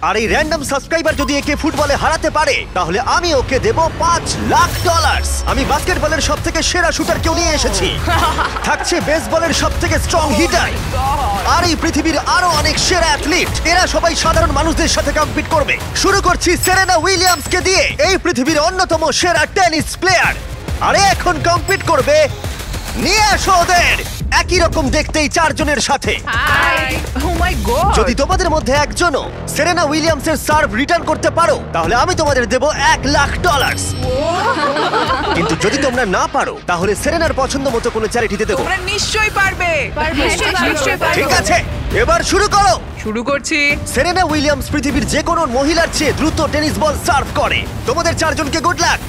আর এই random subscriber যদি একে ফুটবলে হারাতে পারে তাহলে আমি ওকে দেব $5,00,000। আমি বাস্কেটবলের সবথেকে সেরা শুটারকেও নিয়ে এসেছি, থাকছে বেসবলের সবথেকে স্ট্রং হিটার, আর এই পৃথিবীর আরো অনেক সেরা অ্যাথলিট। এরা সবাই সাধারণ মানুষদের সাথে কম্পিট করবে। শুরু করছি সেরেনা উইলিয়ামসকে দিয়ে, এই পৃথিবীর অন্যতম সেরা টেনিস প্লেয়ার। আরে এখন কম্পিট করবে, নিয়ে আসো ওদের। একই রকম দেখতেই চারজনের সাথে। হাই ও মাই গড যদি তোমাদের মধ্যে একজনও সেরেনা উইলিয়ামসের সার্ভ রিটার্ন করতে পারো তাহলে আমি তোমাদের দেব $1,00,000। কিন্তু যদি তোমরা না পারো তাহলে সেরেনার পছন্দ মতো কোনো চ্যারিটিতে দেবো। তোমরা নিশ্চয়ই পারবে নিশ্চয়ই পারবো। ঠিক আছে, এবার শুরু করো। শুরু করছি। সেরেনা উইলিয়ামস পৃথিবীর যে কোনো মহিলার চেয়ে দ্রুত টেনিস বল সার্ভ করে। তোমাদের চারজনকে গুড লাক।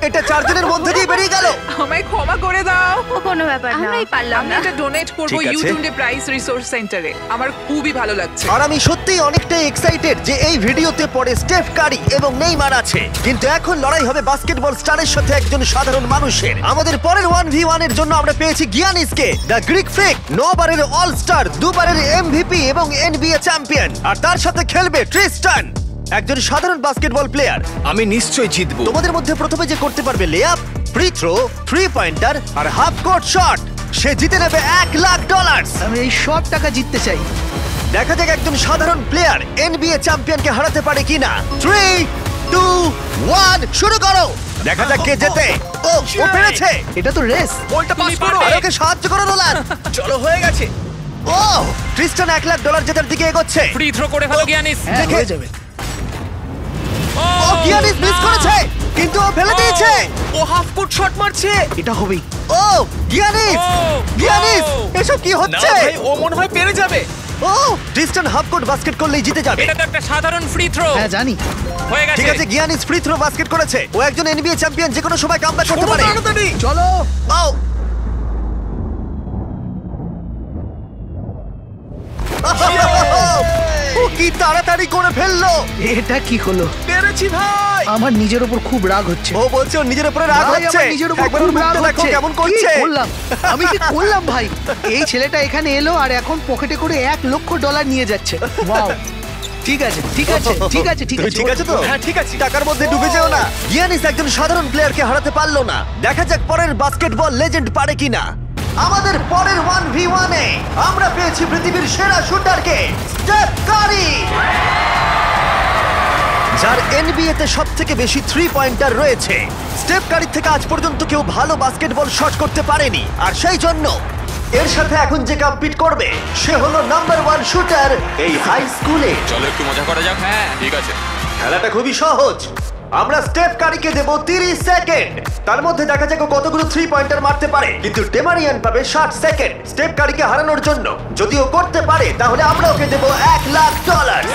এটা চারজনের মধ্যে দিয়ে বেরিয়ে গেল। আমায় ক্ষমা করে দাও। কোনো ব্যাপার না, আমরাই পারলাম আমি না। এটা ডোনেট করব ঠিক আছে। ইউটিউবে প্রাইস রিসোর্স সেন্টারে। আমার খুবই ভালো লাগছে। আর আমি সত্যিই অনেকটাই এক্সাইটেড যে এই ভিডিওতে পরে স্টেফ কারি এবং নেইমার আছে, কিন্তু এখন লড়াই হবে বাস্কেটবল স্টারের সাথে একজন সাধারণ মানুষের। আমাদের পরের 1v1 এর জন্য আমরা পেয়েছি গিয়ানিসকে, দ্য গ্রিক ফ্রিক, 9 বারের অল স্টার, 2 বারের এমভিপি এবং এনবিএ চ্যাম্পিয়ন। আর তার সাথে খেলবে ট্রিস্টান, একজন সাধারণ বাস্কেটবল প্লেয়ার। আমি নিশ্চয়ই জিতবো। তোমাদের মধ্যে প্রথমে যে করতে পারবে লেআপ, ফ্রি থ্রো, 3 পয়েন্টার আর হাফ কোর্ট শট, সে জিতে নেবে $1,00,000। আমি এই সব টাকা জিততে চাই। দেখা যাক একজন সাধারণ প্লেয়ার এনবিএ চ্যাম্পিয়নকে হারাতে পারে কিনা। 3, 2, 1 শুরু করো। দেখা যাক কে জেতে। ও পেরেছে। এটা তো রেস। বলটা পাস করো। আর ওকে সাহায্য করো নোলান। চলো, হয়ে গেছে। ও ট্রিস্টান $1,00,000 জেতার দিকে এগোচ্ছে। ফ্রি থ্রো করে ফেলো গিয়ানিস। হ্যাঁ, দেখে- হয়ে যাবে। ও গিয়ানিস মিস করেছে, কিন্তু ও ফেলে দিয়েছে। ও হাফ কোর্ট শট মারছে। এটা হবেই। ও গিয়ানিস, গিয়ানিস এসব কি না হচ্ছে? ভাই, ও মনে হয় পেরে যাবে। ও ট্রিস্টান হাফ কোর্ট বাস্কেট করলেই জিতে যাবে। এটা তো একটা সাধারণ ফ্রি থ্রো। হ্যাঁ জানি। হয়ে গেছে। ঠিক আছে, গিয়ানিস ফ্রি থ্রো বাস্কেট করেছে। ও একজন এনবিএ চ্যাম্পিয়ন, যে কোনো সময় কামব্যাক করতে পারে। তাড়াতাড়ি। চলো। ও ও কি তাড়াতাড়ি করে ফেললো। এটা কি হলো? পেরেছি ভাই। আমার নিজের উপর খুব রাগ হচ্ছে। ও বলছে ওর নিজের উপরে রাগ ভাই, হচ্ছে। আমার নিজের উপর একবার খুব ওর রাগ মুখটা দেখো হচ্ছে। কেমন কি করছে। করলাম? আমি কি করলাম ভাই? এই ছেলেটা এখানে এলো আর এখন পকেটে করে $1,00,000 নিয়ে যাচ্ছে। ওয়াও। ঠিক আছে, ঠিক আছে, ঠিক আছে, ঠিক তুমি আছে। ঠিক আছে তো? হ্যাঁ, ঠিক আছে। টাকার মধ্যে ডুবে যেও না। গিয়ানিস একজন সাধারণ প্লেয়ারকে হারাতে পারলো না। দেখা যাক পরের বাস্কেটবল লেজেন্ড পারে কিনা। আমাদের পরের 1v1 এ আমরা পেয়েছি পৃথিবীর সেরা শুটারকে, স্টেফ কারি, যার এনবিএ তে সবথেকে বেশি 3 পয়েন্টার রয়েছে। স্টেফ কারি থেকে আজ পর্যন্ত কেউ ভালো বাস্কেটবল শট করতে পারেনি, আর সেই জন্য এর সাথে এখন যে কম্পিট করবে সে হলো নাম্বার 1 শুটার এই হাই স্কুলে। চলো একটু মজা করা যাক। হ্যাঁ ঠিক আছে। খেলাটা খুবই সহজ। আমরা স্টেফ কারিকে দেব 30 সেকেন্ড। তার মধ্যে দেখা যাক ও কতগুলো 3 পয়েন্টার মারতে পারে, কিন্তু ডেমারিয়ান পাবে 60 সেকেন্ড স্টেফ কারিকে হারানোর জন্য। যদি ও করতে পারে তাহলে আমরা ওকে দেব $1,00,000।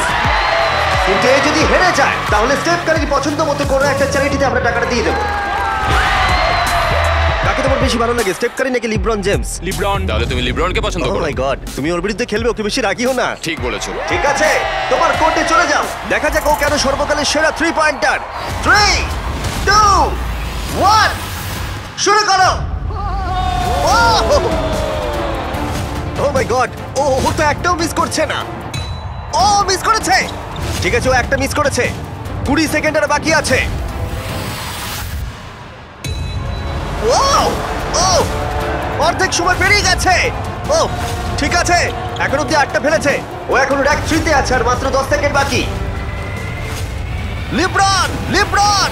কিন্তু এ যদি হেরে যায় তাহলে স্টেফ কারির পছন্দ মতো কোনো একটা চ্যারিটিতে আমরা টাকাটা দিয়ে দেবো। কাকে তোমার বেশি ভালো লাগে, স্টেফ কারি নাকি লিব্রন জেমস? লিব্রন। তাহলে তুমি লিব্রনকে পছন্দ ও করো? মাই গড, তুমি ওর বিরুদ্ধে খেলবে, ওকে বেশি রাগিও না। ঠিক বলেছো। ঠিক আছে, তোমার কোর্টে চলে যাও। দেখা যাক ও কেন সর্বকালের সেরা 3 পয়েন্টার। 3, 2, 1 শুরু করো। ও মাই গড, ও তো একটাও মিস করছে না। ও মিস করেছে। ঠিক আছে, ও একটা মিস করেছে। 20 সেকেন্ড আর বাকি আছে। ও ও অর্ধেক সময় পেরিয়ে গেছে। ও ঠিক আছে, এখন অব্দি 8টা ফেলেছে। ও এখন র্যাক 3 তে আছে আর মাত্র 10 সেকেন্ড বাকি। লিব্রন, লিব্রন,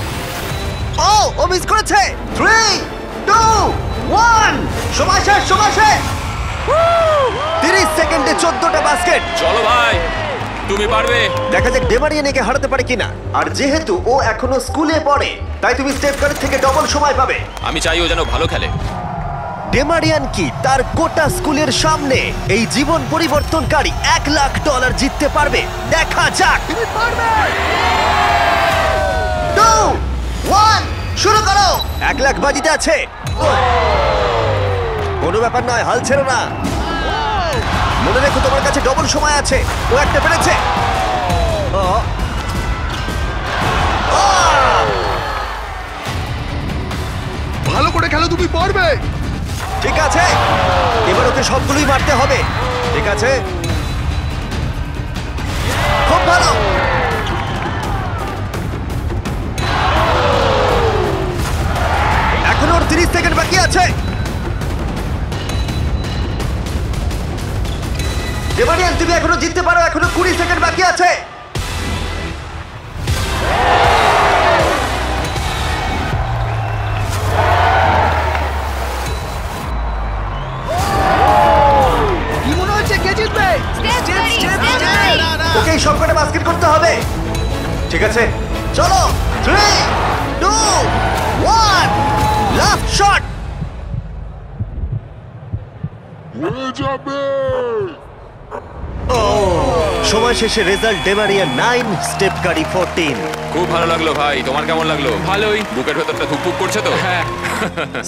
ও মিস করেছে। 3, 2, 1 সময় শেষ, সময় শেষ। 30 সেকেন্ডে 14টা বাস্কেট। চলো ভাই, তুমি পারবে। দেখা যাক ডেমারিয়ানকে হারাতে পারে কিনা। আর যেহেতু ও এখনো স্কুলে পড়ে তাই তুমি স্টেফ কারির থেকে ডবল সময় পাবে। আমি চাই ও যেন ভালো খেলে। ডেমারিয়ান কি তার গোটা স্কুলের সামনে এই জীবন পরিবর্তনকারী $1,00,000 জিততে পারবে? দেখা যাক। 2, 1 শুরু করো। 1,00,000 বাজিতে আছে। কোনো ব্যাপার নয়, হাল ছেড়ো না। মনে রেখো তোমার কাছে ডবল সময় আছে। ও একটা পেরেছে। ভালো করে খেলো, তুমি পারবে। ঠিক আছে, তোকে সবগুলোই মারতে হবে। ঠিক আছে, খুব ভালো। এখনো ওর 30 সেকেন্ড বাকি আছে। ডেমারিয়ান, তুমি এখনো জিততে পারো, এখনো 20 সেকেন্ড বাকি আছে। কি মনে হচ্ছে কে জিতবে? ওকে এই সবকটা বাস্কেট করতে হবে। ঠিক আছে, চলো। 3, 2, 1, লাস্ট শট। সময় শেষে রেজাল্ট ডেমারিয়ান 9, স্টেপ কারি 14। খুব ভালো লাগলো ভাই, তোমার কেমন লাগলো? ভালোই। বুকের ভেতরটা ধুকপুক করছে তো? হ্যাঁ।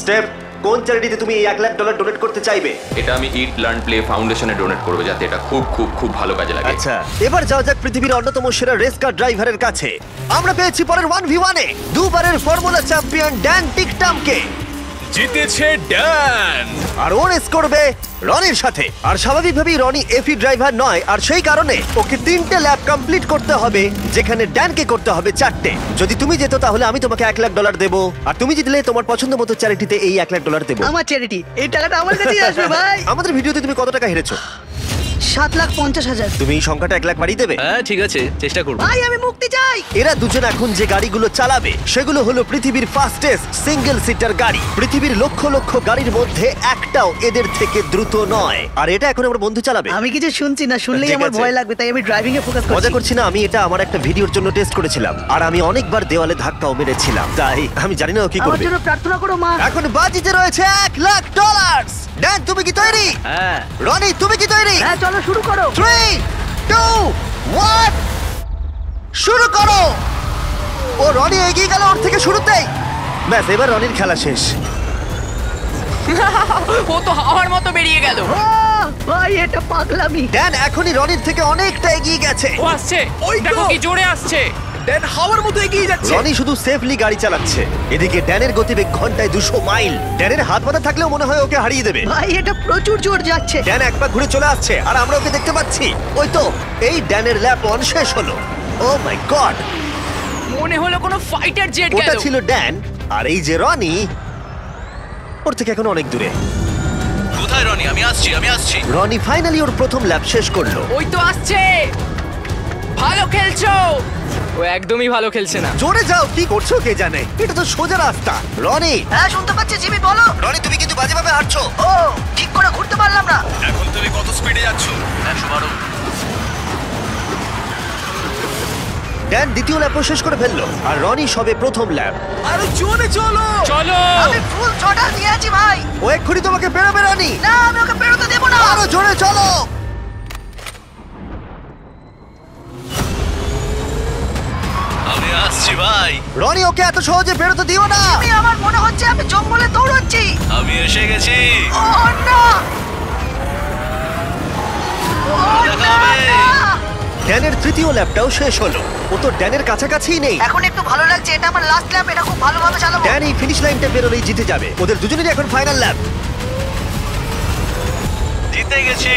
স্টেপ, কোন চ্যারিটিতে তুমি এই $1,00,000 ডোনেট করতে চাইবে? এটা আমি ইট লার্ন প্লে ফাউন্ডেশনে ডোনেট করব, যাতে এটা খুব খুব খুব ভালো কাজে লাগে। আচ্ছা, এবার যাওয়া যাক পৃথিবীর অন্যতম সেরা রেস কার ড্রাইভারের কাছে। আমরা পেয়েছি পরের 1v1 এ দুবারের ফর্মুলা চ্যাম্পিয়ন ড্যান টিকটামকে। জিতেছে ড্যান। আর ও রেস করবে রনির সাথে। আর স্বাভাবিকভাবেই রনি এফি ড্রাইভার নয়, আর সেই কারণে ওকে 3টে ল্যাপ কমপ্লিট করতে হবে, যেখানে ড্যানকে করতে হবে 4টে। যদি তুমি যেত তাহলে আমি তোমাকে $1,00,000 দেবো, আর তুমি জিতলে তোমার পছন্দ মতো চ্যারিটিতে এই $1,00,000 দেবো। আমার চ্যারিটি, এই টাকাটা আমার কাছেই আসবে ভাই। আমাদের ভিডিওতে তুমি কত টাকা হেরেছো? 7,50,000। তুমি এই সংখ্যাটা 1,00,000 বাড়িয়ে দেবে? হ্যাঁ ঠিক আছে, চেষ্টা করব। ভাই আমি মুক্তি চাই। এরা দুজন এখন যে গাড়িগুলো চালাবে সেগুলো হলো পৃথিবীর ফাস্টেস্ট সিঙ্গেল সিটার গাড়ি। পৃথিবীর লক্ষ লক্ষ গাড়ির মধ্যে একটাও এদের থেকে দ্রুত নয়। আর এটা এখন আমার বন্ধু চালাবে। আমি কিছু শুনছি না, শুনলেই ঠিক আমার আছে। ভয় লাগবে, তাই আমি ড্রাইভিং এ ফোকাস মজা করছি। করছি না, আমি এটা আমার একটা ভিডিওর জন্য টেস্ট করেছিলাম, আর আমি অনেকবার দেওয়ালে ধাক্কাও মেরেছিলাম, তাই আমি জানি না ও কি আমার করবে। জন্য প্রার্থনা করো মা। এখন বাজিতে রয়েছে $1,00,000। ড্যান, তুমি কি তৈরি? হ্যাঁ। রনি, তুমি কি তৈরি? হ্যাঁ চলো শুরু করো। 3, 2, 1, শুরু করো। ও রনি এগিয়ে গেল ওর থেকে শুরুতেই। ব্যাস, এবার রনির খেলা শেষ। ও তো হাওয়ার মতো বেরিয়ে গেল। ভাই এটা পাগলামি। ড্যান এখনই রনির থেকে অনেকটা এগিয়ে গেছে। ও আসছে, ওই তো। দেখো কি জোরে আসছে। ড্যান হাওয়ার মতো এগিয়ে যাচ্ছে। রনি শুধু সেফলি গাড়ি চালাচ্ছে, এদিকে ড্যানের গতিবেগ ঘন্টায় 200 মাইল। ড্যানের হাত বাঁধা থাকলেও মনে হয় ওকে হারিয়ে দেবে। ভাই এটা প্রচুর জোর যাচ্ছে। ড্যান এক পা ঘুরে চলে আসছে, আর আমরা ওকে দেখতে পাচ্ছি। ওই তো, এই ড্যানের ল্যাপ 1 শেষ হলো। ও মাই গড, মনে হলো কোনো ফাইটার জেট ওটা গেল। ছিল ড্যান, আর এই যে রনি ওর থেকে এখন অনেক দূরে। কোথায় রনি? আমি আসছি। রনি ফাইনালি ওর প্রথম ল্যাপ শেষ করলো। ওই তো আসছে। ভালো খেলছো। ও একদমই ভালো খেলছে না। জোরে যাও, কি করছো কে জানে, এটা তো সোজা রাস্তা। রনি, হ্যাঁ শুনতে পাচ্ছি জিমি, বলো। রনি তুমি কিন্তু বাজেভাবে হাঁটছো। ও ঠিক করে ঘুরতে পারলাম না। এখন তুমি কত স্পিডে যাচ্ছ? 112। ড্যান দ্বিতীয় ল্যাপও শেষ করে ফেললো, আর রনি সবে প্রথম ল্যাপ। আরে জোরে চলো। চলো। আমি ফুল ছটা দিয়ে আছি ভাই। ও এক্ষুনি তোমাকে বেরোবে রনি। না আমি ওকে বেরোতে দেবো না। আরো জোরে চলো। আমি আসছি ভাই। রনি ওকে এত সহজে বেরোতে দিও না। আমি আমার মনে হচ্ছে আমি জঙ্গলে দৌড়চ্ছি। আমি এসে গেছি। ও না। ও না, না। ড্যানের তৃতীয় ল্যাপটাও শেষ হলো। ও তো ড্যানের কাছাকাছিই নেই। এখন একটু ভালো লাগছে, এটা আমার লাস্ট ল্যাপ, এটা খুব ভালোভাবে চালাবো। ড্যান এই ফিনিশ লাইনটা বেরোলেই জিতে যাবে। ওদের দুজনেরই এখন ফাইনাল ল্যাপ। জিতে গেছি।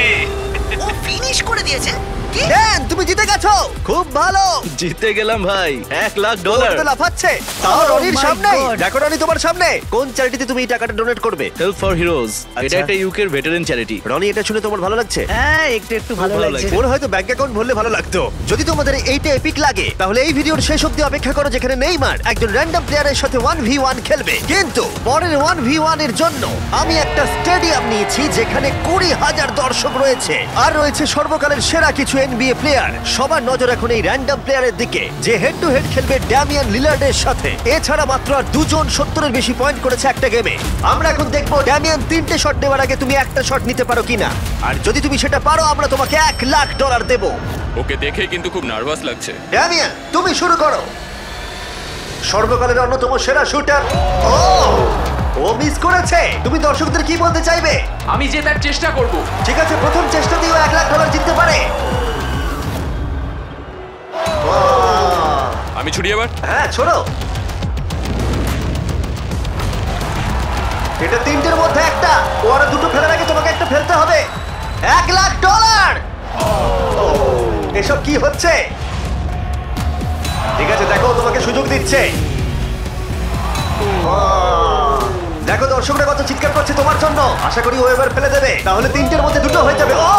ও ফিনিশ করে দিয়েছে। কি? ড্যান তুমি জিতে গেছো, খুব ভালো। জিতে গেলাম ভাই, $1,00,000। ওটা লাফাচ্ছে তাও Oh রনির my সামনে। God! দেখো রনি তোমার সামনে। কোন চ্যারিটিতে তুমি এই টাকাটা ডোনেট করবে? Help for heroes. আচ্ছা। এটা একটা ইউকের ভেটারেন চ্যারিটি। রনি, এটা শুনে তোমার ভালো লাগছে? হ্যাঁ একটু একটু ভালো ভালো লাগছে। লাগছে। ওর হয়তো ব্যাংক অ্যাকাউন্ট ভরলে ভালো লাগতো। যদি তোমাদের এইটা এপিক লাগে তাহলে এই ভিডিওর শেষ অবধি অপেক্ষা করো, যেখানে নেইমার একজন র্যান্ডম প্লেয়ারের সাথে 1v1 খেলবে। কিন্তু পরের 1v1 এর জন্য আমি একটা স্টেডিয়াম নিয়েছি যেখানে 20,000 দর্শক রয়েছে, আর রয়েছে সর্বকালের সেরা কিছু NBA প্লেয়ার। সবার নজর এখন এই র্যান্ডম প্লেয়ারের দিকে, যে হেড টু হেড খেলবে ড্যামিয়ান লিলার্ডের সাথে। এছাড়া মাত্র আর দুজন 70-এর বেশি পয়েন্ট করেছে একটা গেমে। আমরা এখন দেখবো ড্যামিয়ান 3টে শট নেওয়ার আগে তুমি একটা শট নিতে পারো কিনা, আর যদি তুমি সেটা পারো আমরা তোমাকে $1,00,000 দেবো। ওকে দেখে কিন্তু খুব নার্ভাস লাগছে। ড্যামিয়ান তুমি শুরু করো। সর্বকালের অন্যতম সেরা শুটার। ও মিস করেছে। তুমি দর্শকদের কি বলতে চাইবে? আমি জেতার চেষ্টা করব। ঠিক আছে, প্রথম চেষ্টা দিয়েও $1,00,000 জিততে পারে। আমি ছুটি এবার। হ্যাঁ ছোড়ো। এটা 3টের মধ্যে একটা। ও আরো দুটো ফেলার আগে তোমাকে একটা ফেলতে হবে। এসব কি হচ্ছে? ঠিক আছে, দেখো তোমাকে সুযোগ দিচ্ছে। দেখো দর্শকরা কত চিৎকার করছে তোমার জন্য। আশা করি ও এবার ফেলে দেবে, তাহলে 3টের মধ্যে 2টো হয়ে যাবে। ও